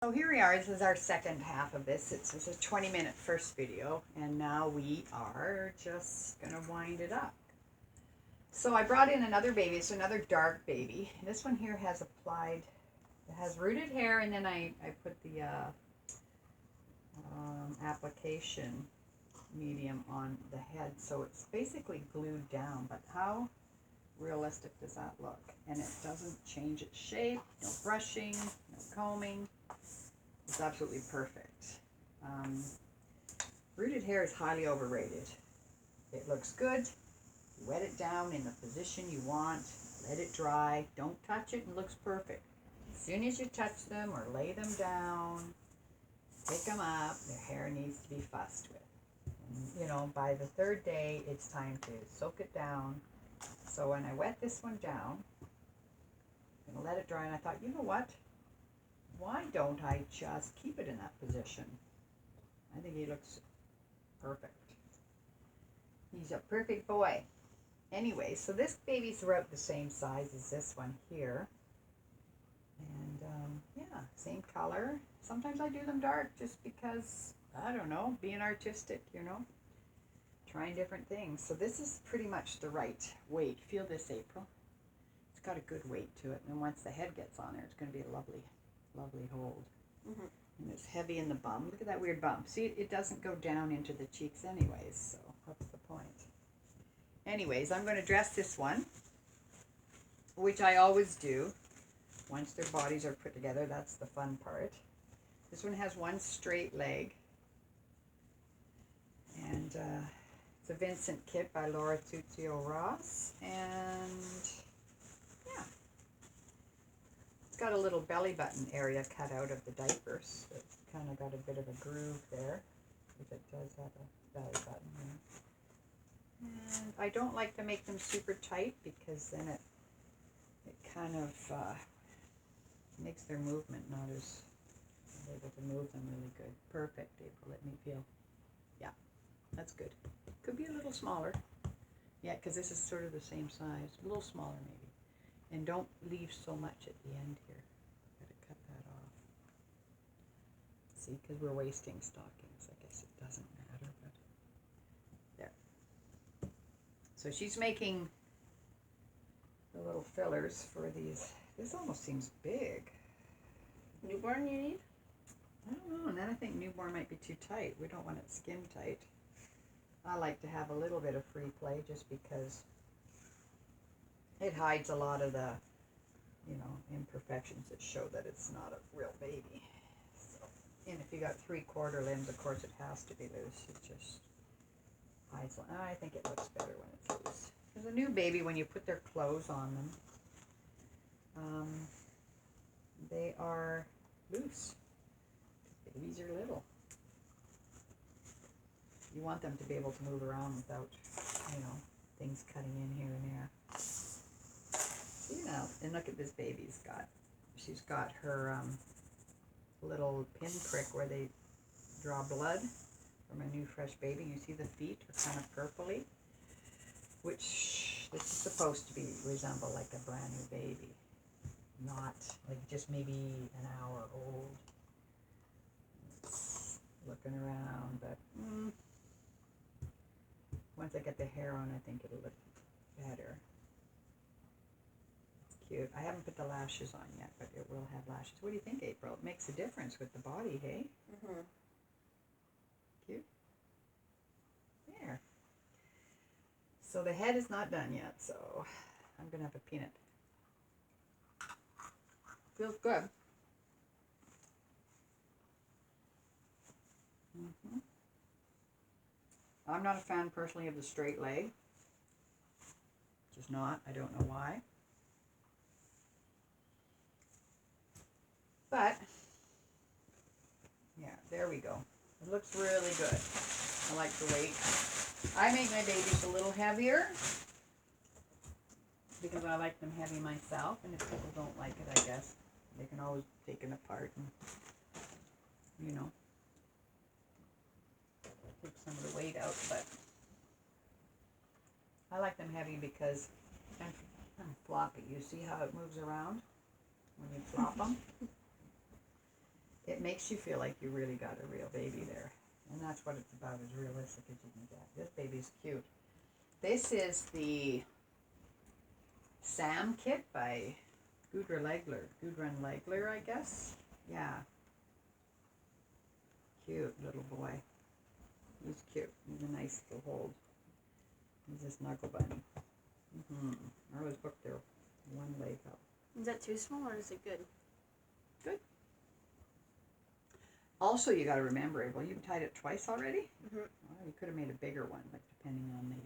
So here we are, this is our second half of this. It's a 20-minute first video, and now we are just gonna wind it up. So I brought in another baby, it's another dark baby. This one here has it has rooted hair, and then I put the application medium on the head, so it's basically glued down, but how realistic does that look? And it doesn't change its shape, no brushing, no combing. It's absolutely perfect. Rooted hair is highly overrated. It looks good. Wet it down in the position you want. Let it dry. Don't touch it, and it looks perfect. As soon as you touch them or lay them down, pick them up, their hair needs to be fussed with. And, by the third day, it's time to soak it down. So when I wet this one down, I'm going to let it dry, and I thought, you know what? Why don't I just keep it in that position? I think he looks perfect. He's a perfect boy. Anyway, so this baby's about the same size as this one here. And yeah, same color. Sometimes I do them dark just because, I don't know, being artistic, trying different things. So this is pretty much the right weight. Feel this, April. It's got a good weight to it. And once the head gets on there, it's going to be a lovely hold. Mm-hmm. And it's heavy in the bum. Look at that weird bump. See, it doesn't go down into the cheeks anyways, so what's the point? Anyways, I'm going to dress this one, which I always do. Once their bodies are put together, that's the fun part. This one has one straight leg. And it's a Vincent kit by Laura Tuzio Ross. And yeah. Got a little belly button area cut out of the diapers. It's kind of got a bit of a groove there, if it does have a belly button there. And I don't like to make them super tight because then it kind of makes their movement not as able to move them really good. Perfect, April. Let me feel. Yeah, that's good. Could be a little smaller. Yeah, because this is sort of the same size. A little smaller maybe. And don't leave so much at the end here. Gotta cut that off. See, because we're wasting stockings. I guess it doesn't matter, but there. So she's making the little fillers for these. This almost seems big. Newborn you need? I don't know, and then I think newborn might be too tight. We don't want it skin tight. I like to have a little bit of free play just because it hides a lot of the, imperfections that show that it's not a real baby. So, and if you got 3/4 limbs, of course it has to be loose. It just hides. I think it looks better when it's loose. Because a new baby, when you put their clothes on them, they are loose. Babies are little. You want them to be able to move around without, things cutting in here and there. And look at this baby's got. She's got her little pin prick where they draw blood from a new fresh baby. You see the feet are kind of purpley, which this is supposed to resemble like a brand new baby, not like just maybe an hour old. It's looking around, but once I get the hair on, I think it'll look better. Cute. I haven't put the lashes on yet, but it will have lashes. What do you think, April? It makes a difference with the body, hey? Mm-hmm. Cute. There. So the head is not done yet, so I'm going to have a peanut. Feels good. Mm-hmm. I'm not a fan personally of the straight leg. Just not. I don't know why. But, yeah, there we go. It looks really good. I like the weight. I make my babies a little heavier because I like them heavy myself. And if people don't like it, I guess they can always take it apart and, take some of the weight out. But I like them heavy because I'm floppy. You see how it moves around when you flop them? It it makes you feel like you really got a real baby there. And that's what it's about, as realistic as you can get. This baby's cute. This is the Sam kit by Gudrun Legler, I guess. Yeah. Cute little boy. He's cute. He's a nice to hold. He's a snuggle bunny. I always booked their one leg up. Is that too small or is it good? Good. Also, you got to remember, well, you've tied it twice already? Well, you could have made a bigger one, like depending on the,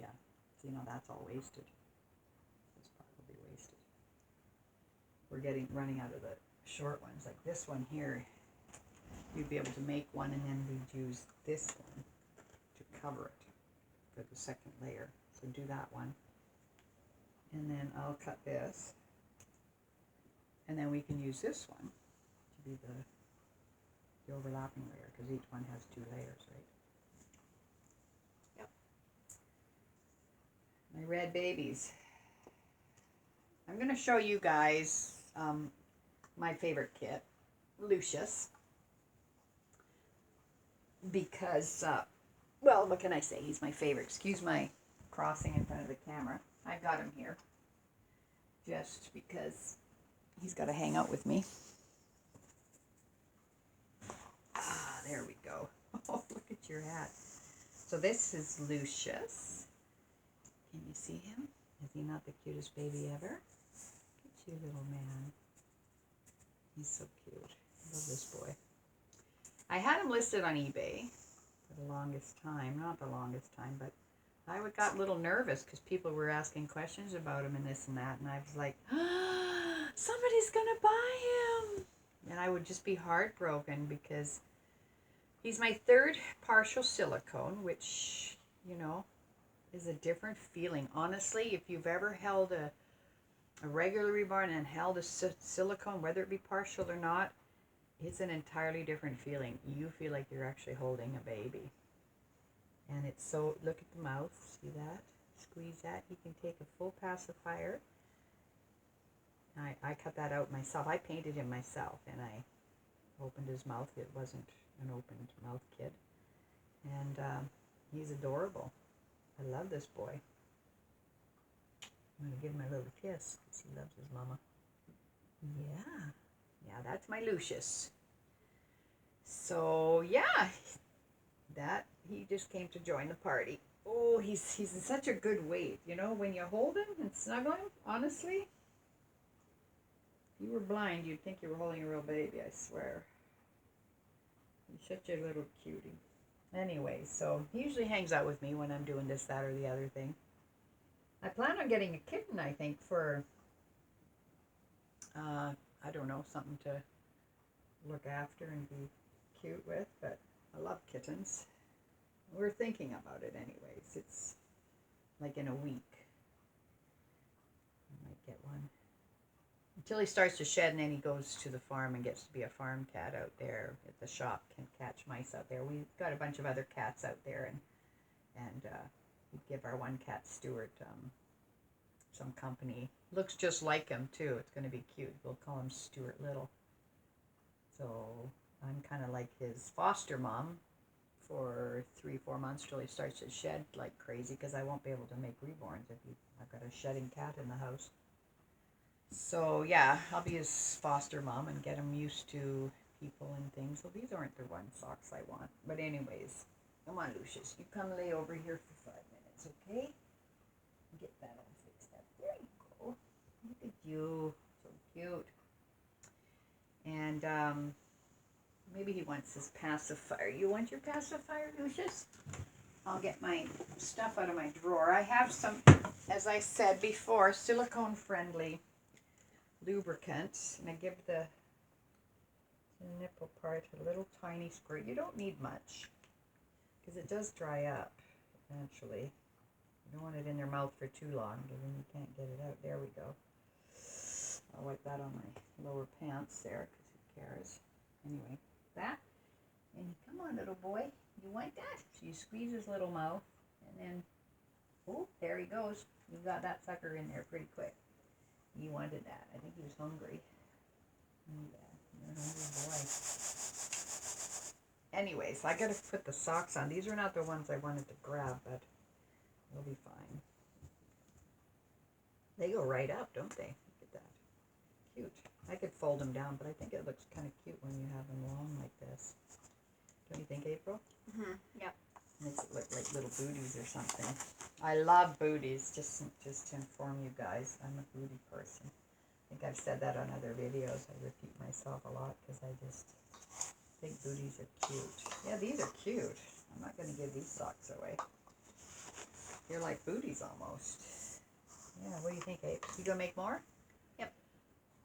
so, that's all wasted. It's probably wasted. We're running out of the short ones. Like this one here, you'd be able to make one and then we'd use this one to cover it for the second layer. So do that one. And then I'll cut this. And then we can use this one to be the overlapping layer, because each one has 2 layers, right? Yep. My red babies. I'm going to show you guys my favorite kit, Lucius. Because, well, what can I say? He's my favorite. Excuse my crossing in front of the camera. I've got him here just because he's got to hang out with me. There we go. Oh, look at your hat. So this is Lucius. Can you see him? Is he not the cutest baby ever? Look at you, little man. He's so cute. I love this boy. I had him listed on eBay for the longest time. Not the longest time, but I got a little nervous because people were asking questions about him and this and that. And I was like, somebody's going to buy him. And I would just be heartbroken because he's my 3rd partial silicone, which, is a different feeling. Honestly, if you've ever held a regular reborn and held a silicone, whether it be partial or not, it's an entirely different feeling. You feel like you're actually holding a baby. And it's so, look at the mouth, see that? Squeeze that. He can take a full pacifier. I cut that out myself. I painted him myself, and I opened his mouth. It wasn't an opened mouth kit. And he's adorable. I love this boy. I'm going to give him a little kiss because he loves his mama. Yeah. Yeah, that's my Lucius. So, yeah. He just came to join the party. Oh, he's in such a good weight. When you hold him and snuggle him, honestly, if you were blind, you'd think you were holding a real baby, I swear. He's such a little cutie. Anyway, so he usually hangs out with me when I'm doing this, that, or the other thing. I plan on getting a kitten, I think, for, I don't know, something to look after and be cute with, but I love kittens. We're thinking about it anyways. It's like in a week. I might get one. Until he starts to shed and then he goes to the farm and gets to be a farm cat out there at the shop. Can catch mice out there. We've got a bunch of other cats out there, and we give our one cat Stuart some company. Looks just like him too. It's going to be cute. We'll call him Stuart Little. So I'm kind of like his foster mom for 3-4 months till he starts to shed like crazy, because I won't be able to make reborns if I've got a shedding cat in the house. So yeah, I'll be his foster mom and get him used to people and things. So these aren't the one socks I want. But anyways, come on, Lucius. You come lay over here for 5 minutes, okay? Get that all fixed up. There you go. Look at you. So cute. And maybe he wants his pacifier. You want your pacifier, Lucius? I'll get my stuff out of my drawer. I have some, as I said before, silicone-friendly lubricant. And I give the nipple part a little tiny squirt. You don't need much, because it does dry up eventually. You don't want it in their mouth for too long, because then you can't get it out. There we go. I'll wipe that on my lower pants there, because who cares? Anyway, that. And come on, little boy. You want that? So you squeeze his little mouth, and then, oh, there he goes. You got that sucker in there pretty quick. You wanted that. I think he was hungry. Yeah, you're a hungry boy. anyways, I gotta put the socks on. These are not the ones I wanted to grab, but they'll be fine. They go right up, don't they? Look at that. Cute. I could fold them down, but I think it looks kind of cute when you have them long like this. Don't you think, April? Mm-hmm. Yeah. Makes it look like little booties or something. I love booties, just to inform you guys. I'm a booty person. I think I've said that on other videos. I repeat myself a lot because I just think booties are cute. Yeah, these are cute. I'm not going to give these socks away. They're like booties almost. Yeah, what do you think, Abe? You gonna make more? Yep.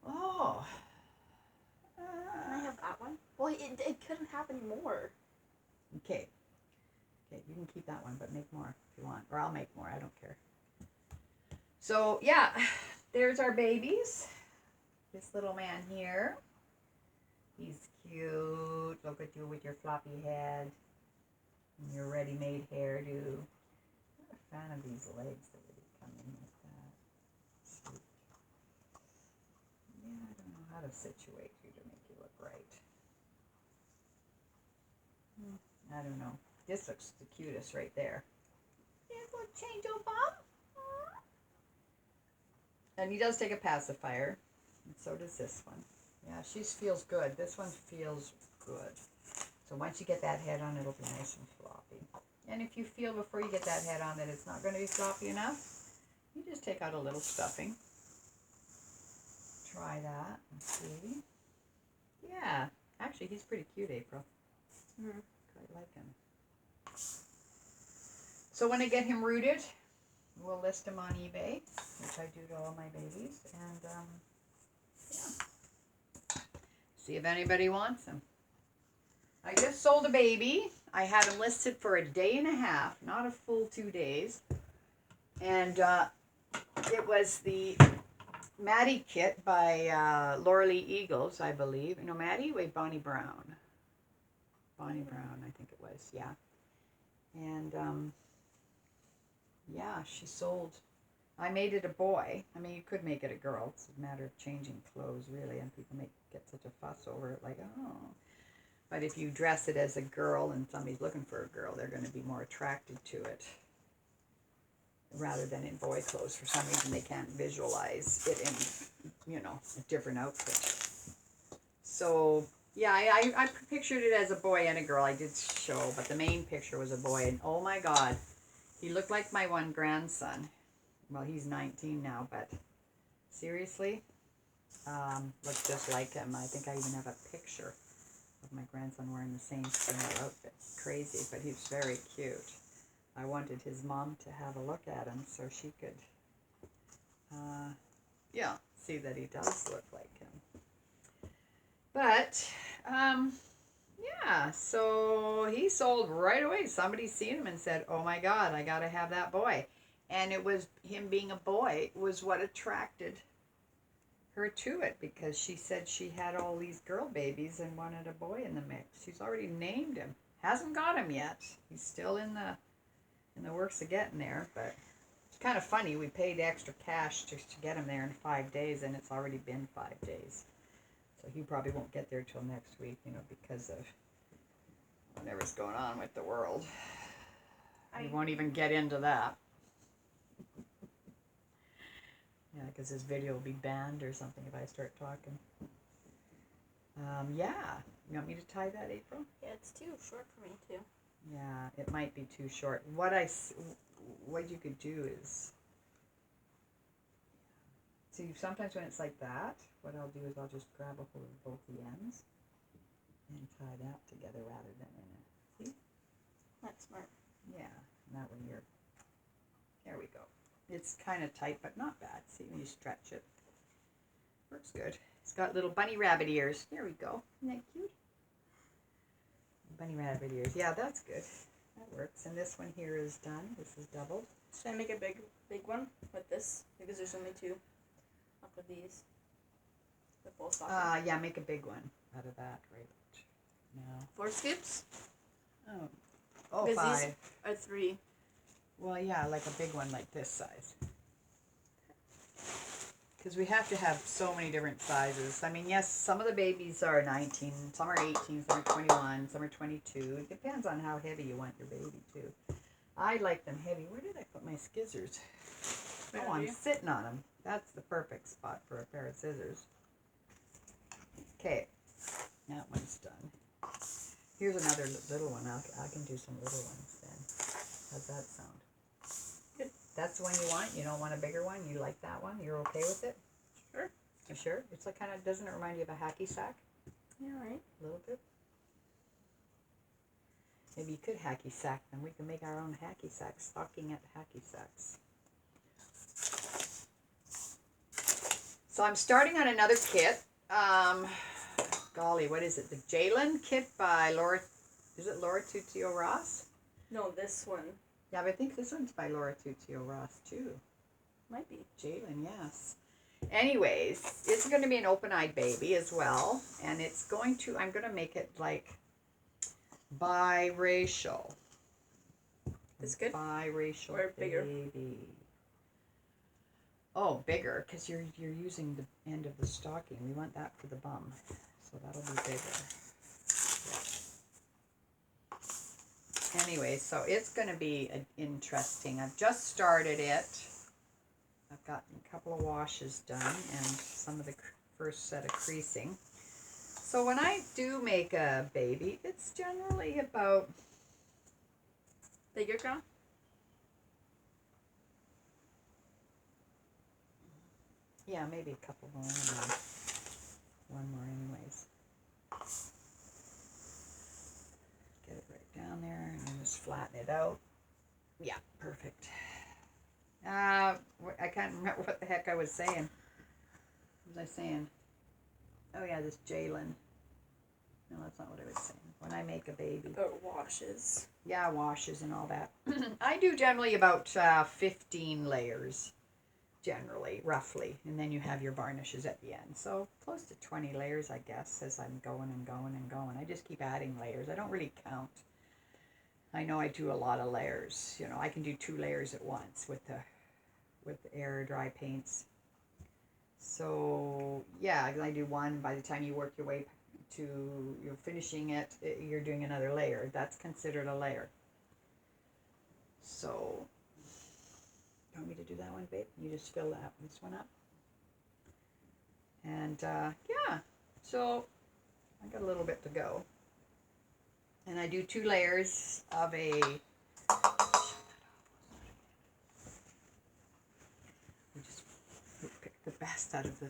Oh. Can I have that one? Well, it couldn't have any more. Okay. Okay, you can keep that one, but make more if you want. Or I'll make more, I don't care. So, yeah, there's our babies. This little man here. He's cute. Look at you with your floppy head. And your ready-made hairdo. I'm not a fan of these legs that really come in like that. Sweet. Yeah, I don't know how to situate you to make you look right. I don't know. This looks the cutest right there. There's a little change of bum. And he does take a pacifier. And so does this one. Yeah, she feels good. This one feels good. So once you get that head on, it'll be nice and floppy. And if you feel before you get that head on that it's not going to be floppy enough, you just take out a little stuffing. Try that and see. Yeah, actually he's pretty cute, April. Mm-hmm. Quite like him. So when I get him rooted, we'll list him on eBay, which I do to all my babies, and yeah, see if anybody wants him. I just sold a baby. I had him listed for a day and a half, not a full 2 days, and it was the Maddie kit by Laura Lee Eagles, I believe. No, Maddie? Wait, Bonnie Brown. Bonnie Brown, I think it was, yeah. And yeah, she sold. I made it a boy. I mean, you could make it a girl. It's a matter of changing clothes, really, and people get such a fuss over it, like, oh. But if you dress it as a girl and somebody's looking for a girl, they're going to be more attracted to it rather than in boy clothes. For some reason, they can't visualize it in, a different outfit. So, yeah, I pictured it as a boy and a girl. I did show, but the main picture was a boy, and oh my God, he looked like my one grandson. Well, he's 19 now, but seriously, looks just like him. I think I even have a picture of my grandson wearing the same similar outfit. Crazy, but he's very cute. I wanted his mom to have a look at him so she could, see that he does look like him. But, yeah, so he sold right away. Somebody seen him and said, oh my God, I got to have that boy. And it was him being a boy was what attracted her to it, because she said she had all these girl babies and wanted a boy in the mix. She's already named him. Hasn't got him yet. He's still in the works of getting there, but it's kind of funny. We paid extra cash just to get him there in 5 days, and it's already been 5 days. So he probably won't get there till next week, because of whatever's going on with the world. I won't even get into that. Yeah, because this video will be banned or something if I start talking. Yeah. You want me to tie that, April? Yeah, it's too short for me, too. Yeah, it might be too short. What you could do is... See, sometimes when it's like that, what I'll do is I'll just grab a hold of both the ends and tie that together rather than in it. See? That's smart. Yeah, and that way you're... There we go. It's kind of tight, but not bad. See, when you stretch it. Works good. It's got little bunny rabbit ears. There we go. Isn't that cute? Bunny rabbit ears. Yeah, that's good. That works. And this one here is done. This is doubled. Should I make a big one with this? Because there's only 2 of these. The full stocking. Yeah, make a big one out of that right now. 4 scoops? Oh, because 5. These are 3. Well, yeah, like a big one like this size. because we have to have so many different sizes. I mean, yes, some of the babies are 19, some are 18, some are 21, some are 22. It depends on how heavy you want your baby too. I like them heavy. Where did I put my scissors? Oh, I'm sitting on them. That's the perfect spot for a pair of scissors. Okay, that one's done. Here's another little one. I can do some little ones then. How's that sound? Good. That's the one you want? You don't want a bigger one? You like that one? You're okay with it? Sure. You sure? It's like kind of, doesn't it remind you of a hacky sack? Yeah, right. A little bit. Maybe you could hacky sack them. We can make our own hacky sacks. Stocking at hacky sacks. So I'm starting on another kit. Golly, what is it? The Jalen kit by Laura. Is it Laura Tutio Ross? No, this one. Yeah, but I think this one's by Laura Tutio Ross too. Might be. Jalen, yes. Anyways, it's going to be an open-eyed baby as well. And it's going to, I'm going to make it like biracial. This good? Biracial or bigger? baby. Oh, bigger, because you're using the end of the stocking. We want that for the bum. So that'll be bigger. Yeah. Anyway, so it's going to be interesting. I've just started it. I've gotten a couple of washes done and some of the first set of creasing. So when I do make a baby, it's generally about... Bigger, girl? Yeah, maybe a couple more. One more anyways. Get it right down there and then just flatten it out. Yeah, perfect. I can't remember what the heck I was saying. What was I saying? Oh yeah, this Jalen. No, that's not what I was saying. When I make a baby. About washes. Yeah, washes and all that. I do generally about 15 layers. Generally, roughly. And then you have your varnishes at the end. So close to 20 layers, I guess, as I'm going and going and going. I just keep adding layers. I don't really count. I know I do a lot of layers. You know, I can do 2 layers at once with the air dry paints. So yeah, I do one. By the time you work your way to you're finishing it, you're doing another layer. That's considered a layer. So you want me to do that one, babe? You just fill this one up. And yeah, so I got a little bit to go. And I do 2 layers of a... We pick the best out of the 3